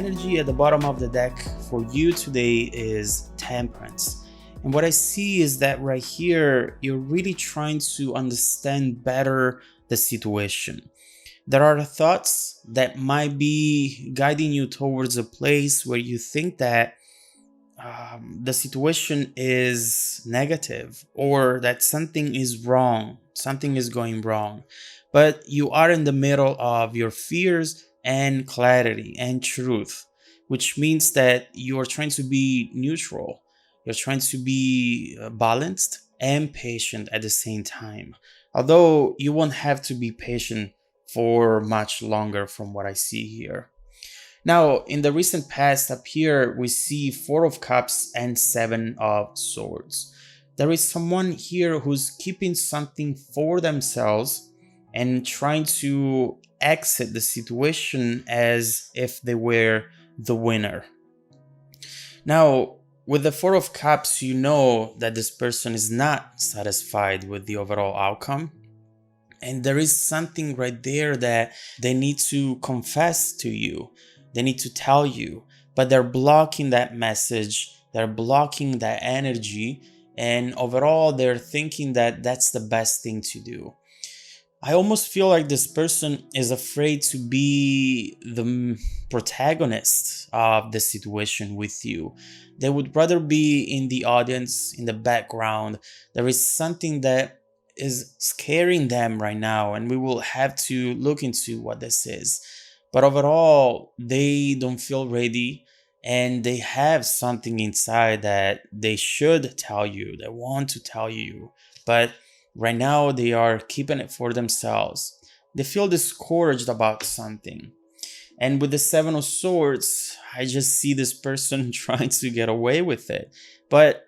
energy at the bottom of the deck for you today is Temperance. And what I see is that right here, you're really trying to understand better the situation. There are thoughts that might be guiding you towards a place where you think that the situation is negative or that something is wrong, something is going wrong. But you are in the middle of your fears and clarity and truth, which means that you are trying to be neutral. You're trying to be balanced and patient at the same time. Although you won't have to be patient for much longer from what I see here. Now, in the recent past up here, we see Four of Cups and Seven of Swords. There is someone here who's keeping something for themselves and trying to exit the situation as if they were the winner. Now, with the Four of Cups, you know that this person is not satisfied with the overall outcome. And there is something right there that they need to confess to you. They need to tell you, but they're blocking that message. They're blocking that energy. And overall, they're thinking that that's the best thing to do. I almost feel like this person is afraid to be the protagonist of the situation with you. They would rather be in the audience, in the background. There is something that is scaring them right now, and we will have to look into what this is. But overall, they don't feel ready, and they have something inside that they should tell you, they want to tell you, but right now they are keeping it for themselves. They feel discouraged about something. And with the Seven of Swords, I just see this person trying to get away with it. But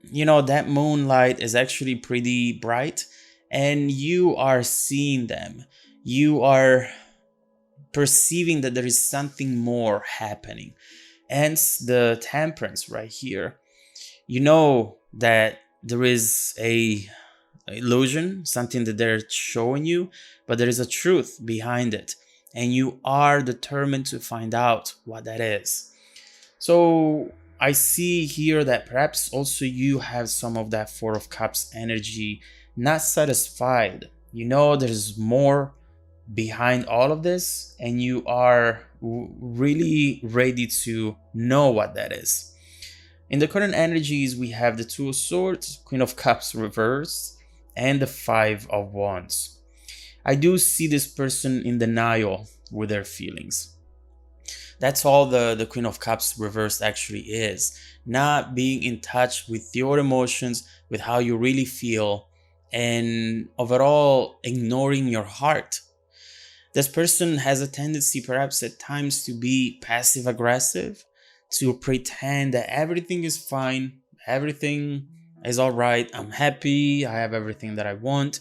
you know, that moonlight is actually pretty bright, and you are seeing them. You are perceiving that there is something more happening. Hence the Temperance right here. You know that there is a illusion, something that they're showing you, but there is a truth behind it, and you are determined to find out what that is. So I see here that perhaps also you have some of that Four of Cups energy, not satisfied. You know there's more behind all of this, and you are really ready to know what that is. In the current energies, we have the Two of Swords, Queen of Cups reversed, and the Five of Wands. I do see this person in denial with their feelings. That's all the Queen of Cups reversed actually is. Not being in touch with your emotions, with how you really feel, and overall ignoring your heart. This person has a tendency perhaps at times to be passive aggressive, to pretend that everything is fine, everything is all right, I'm happy, I have everything that I want,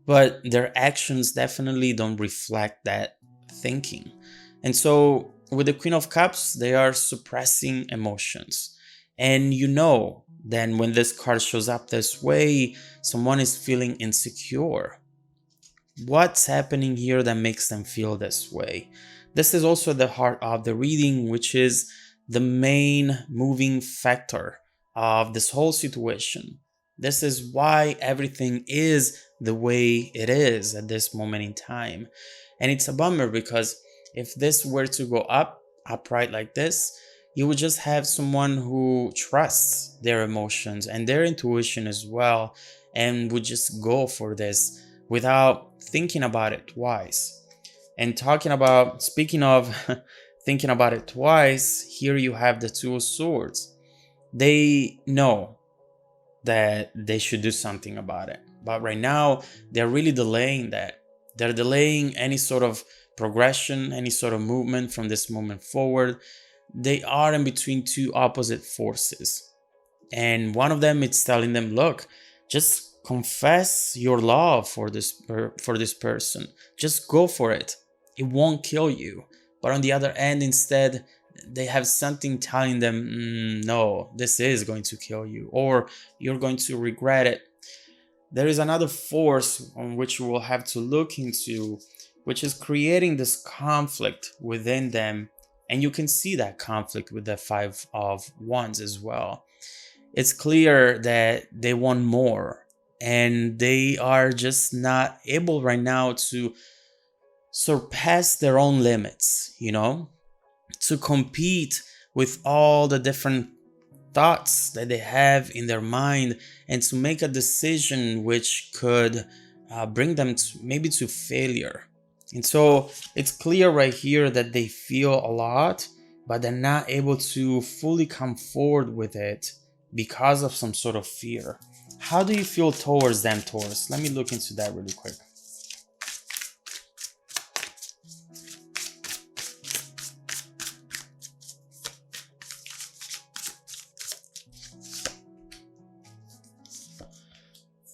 but their actions definitely don't reflect that thinking. And so with the Queen of Cups, they are suppressing emotions. And you know, then when this card shows up this way, someone is feeling insecure. What's happening here that makes them feel this way? This is also the heart of the reading, which is the main moving factor of this whole situation. This is why everything is the way it is at this moment in time. And it's a bummer because if this were to go upright like this, you would just have someone who trusts their emotions and their intuition as well, and would just go for this without thinking about it twice. And speaking of thinking about it twice, here you have the Two of Swords. They know that they should do something about it, but right now they're really delaying that. They're delaying any sort of progression, any sort of movement from this moment forward. They are in between two opposite forces, and one of them is telling them, look, just confess your love for this person. Just go for it. It won't kill you. But on the other end, instead, they have something telling them, no, this is going to kill you, or you're going to regret it. There is another force on which we will have to look into, which is creating this conflict within them And you can see that conflict with the Five of Wands as well. It's clear that they want more and they are just not able right now to surpass their own limits, to compete with all the different thoughts that they have in their mind and to make a decision which could bring them to, maybe to failure. And so it's clear right here that they feel a lot, but they're not able to fully come forward with it because of some sort of fear. How do you feel towards them, Taurus? Let me look into that really quick.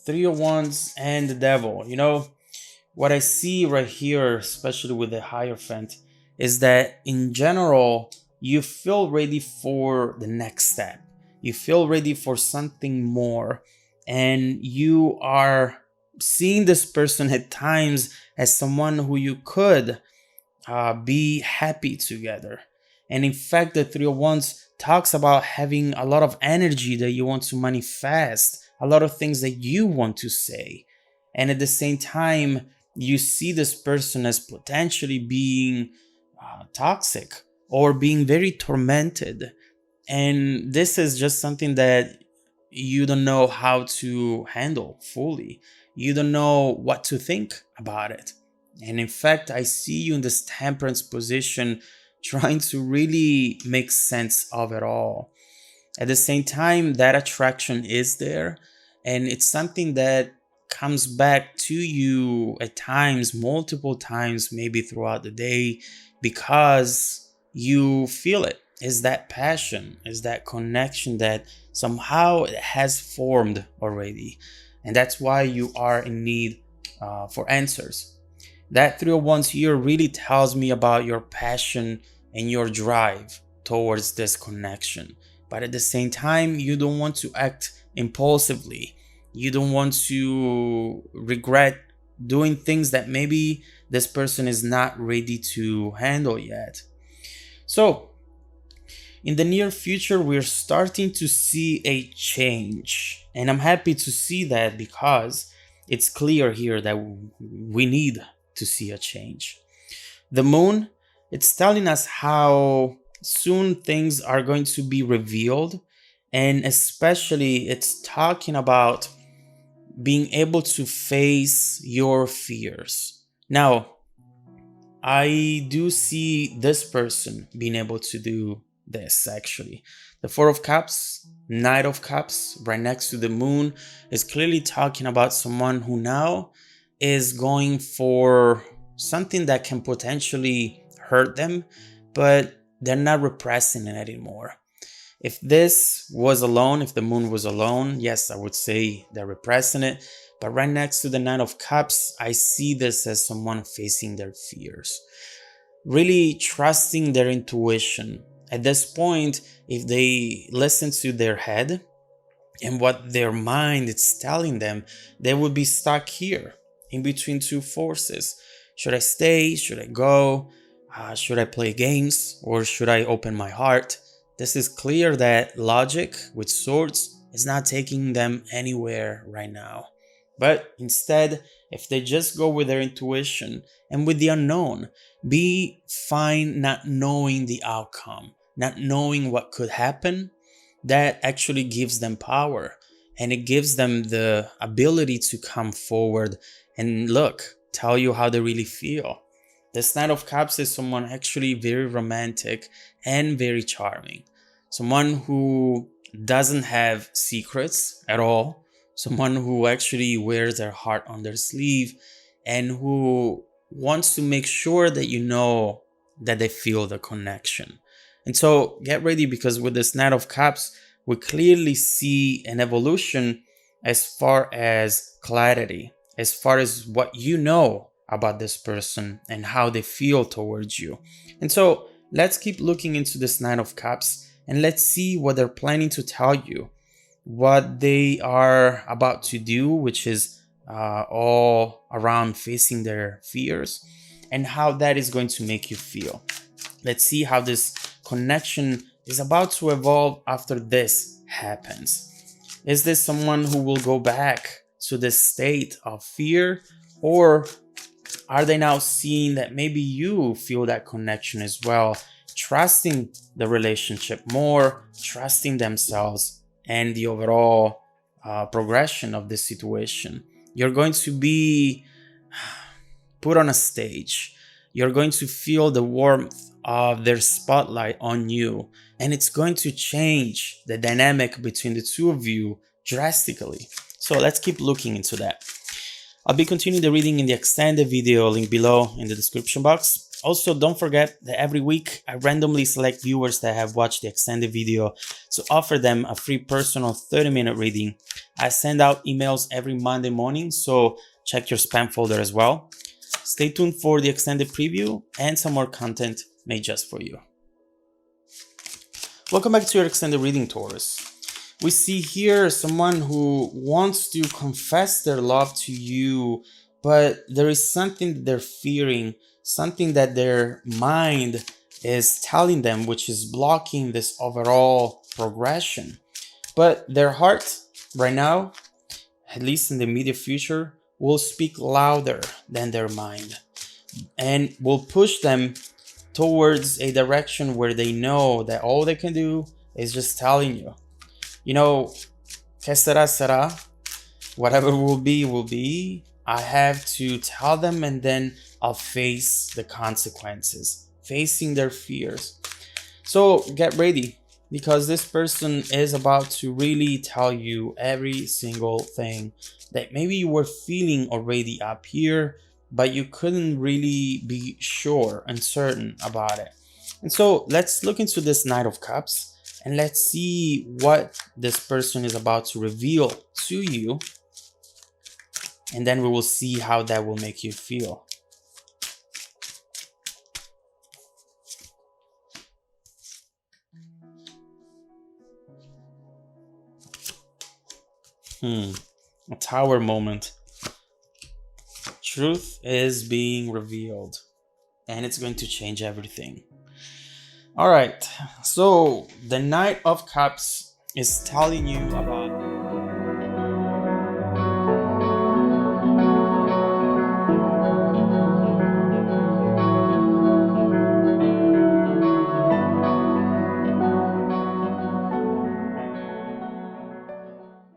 Three of Wands and the Devil. What I see right here, especially with the Hierophant, is that in general, you feel ready for the next step. You feel ready for something more. And you are seeing this person at times as someone who you could be happy together. And in fact, the Three of Wands talks about having a lot of energy that you want to manifest, a lot of things that you want to say. And at the same time, you see this person as potentially being toxic or being very tormented. And this is just something that you don't know how to handle fully. You don't know what to think about it. And in fact, I see you in this temperance position trying to really make sense of it all. At the same time, that attraction is there, and it's something that comes back to you at times, multiple times, maybe throughout the day, because you feel it. Is that passion, is that connection that somehow it has formed already. And that's why you are in need for answers. That Three of Wands here really tells me about your passion and your drive towards this connection. But at the same time, you don't want to act impulsively. You don't want to regret doing things that maybe this person is not ready to handle yet. So, in the near future, we're starting to see a change. And I'm happy to see that because it's clear here that we need to see a change. The moon, it's telling us how soon things are going to be revealed, and especially it's talking about being able to face your fears. Now, I do see this person being able to do this actually. The Four of Cups, Knight of Cups, right next to the moon, is clearly talking about someone who now is going for something that can potentially hurt them, but they're not repressing it anymore. If this was alone, if the moon was alone, yes, I would say they're repressing it. But right next to the Knight of Cups, I see this as someone facing their fears, really trusting their intuition. At this point, if they listen to their head and what their mind is telling them, they would be stuck here in between two forces. Should I stay? Should I go? Should I play games? Or should I open my heart? This is clear that logic with swords is not taking them anywhere right now. But instead, if they just go with their intuition and with the unknown, be fine not knowing the outcome, not knowing what could happen, that actually gives them power. And it gives them the ability to come forward and tell you how they really feel. This Knight of Cups is someone actually very romantic and very charming. Someone who doesn't have secrets at all. Someone who actually wears their heart on their sleeve and who wants to make sure that you know that they feel the connection. And so get ready, because with this Knight of Cups, we clearly see an evolution as far as clarity, as far as what you know about this person and how they feel towards you. And so let's keep looking into this Knight of Cups and let's see what they're planning to tell you, what they are about to do, which is all around facing their fears, and how that is going to make you feel. Let's see how this connection is about to evolve after this happens. Is this someone who will go back to this state of fear, or are they now seeing that maybe you feel that connection as well, trusting the relationship more, trusting themselves and the overall progression of this situation? You're going to be put on a stage. You're going to feel the warmth of their spotlight on you, and it's going to change the dynamic between the two of you drastically. So let's keep looking into that. I'll be continuing the reading in the extended video, link below in the description box. Also, don't forget that every week I randomly select viewers that have watched the extended video to offer them a free personal 30-minute reading. I send out emails every Monday morning, so check your spam folder as well. Stay tuned for the extended preview and some more content made just for you. Welcome back to your extended reading, Taurus. We see here someone who wants to confess their love to you, but there is something that they're fearing, something that their mind is telling them, which is blocking this overall progression. But their heart right now, at least in the immediate future, will speak louder than their mind and will push them towards a direction where they know that all they can do is just telling you, you know, que sera, sera, whatever will be. I have to tell them, and then I'll face the consequences, facing their fears. So get ready, because this person is about to really tell you every single thing that maybe you were feeling already up here, but you couldn't really be sure and certain about it. And so let's look into this Knight of Cups and let's see what this person is about to reveal to you. And then we will see how that will make you feel. A Tower moment. Truth is being revealed, and it's going to change everything. All right, so the Knight of Cups is telling you about